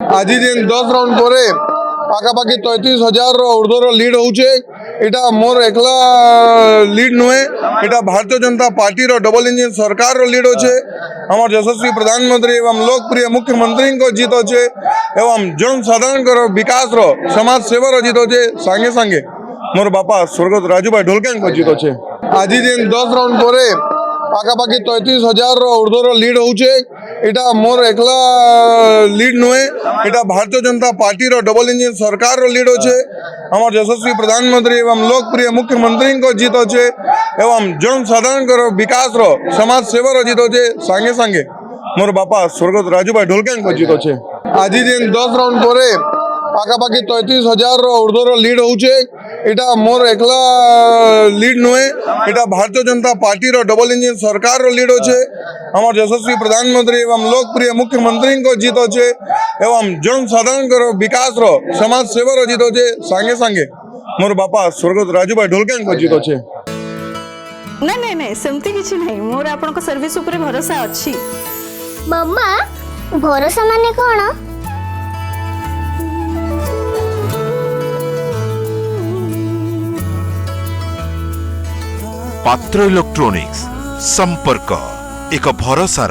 आज जेन 10 राउंड पर पाखापाखि 33,000 ऊर्ध्वर लीड होचे। इटा मोर एकला लीड नुहे, इटा भारतीय जनता पार्टी रो डबल इंजिन सरकार रो लीड होचे। हमार यशस्वी प्रधानमंत्री एवं लोकप्रिय मुख्यमंत्री को जीत होचे एवं जनसाधारण को विकास रो समाज सेवा रो जीत होचे। सांगे सांगे मोर बापा स्वर्गत राजूभाई ढोलकिया को जीत होचे। आज जेन 10 राउंड पर पाखापाखि 33,000 ऊर्ध्वर लीड होचे। इटा मोर एकला लीड नुहे, इटा भारतीय जनता पार्टी रो डबल इंजिन सरकार रो लीड होचे। हमार यशस्वी प्रधानमंत्री एवं लोकप्रिय मुख्यमंत्री को जीत होचे एवं जनसाधारण को विकास रो समाज सेवा रो जीत होचे। सांगे सांगे मोर बापा स्वर्गत राजूभाई ढोलकिया को जीत होचे। आज जेन 10 राउंड पर पाखापाखि 33,000 ऊर्ध्वर लीड होचे। इटा मोर एकला लीड नुहे, इटा भारतीय जनता पार्टी रो डबल इंजिन सरकार रो लीड होचे। हमार यशस्वी प्रधानमंत्री एवं लोकप्रिय मुख्यमंत्री को जीत होचे एवं जनसाधारण को विकास रो समाज सेवा रो जीत होचे। सांगे सांगे मोर बापा स्वर्गत राजूभाई ढोलकिया को जीत होचे। नहीं नहीं सेमती किछि नहीं, मोर आपन को सर्विस ऊपर भरोसा अछि। मम्मा भरोसा माने कोन? पात्र इलेक्ट्रोनिक्स संपर्क एक भरोसार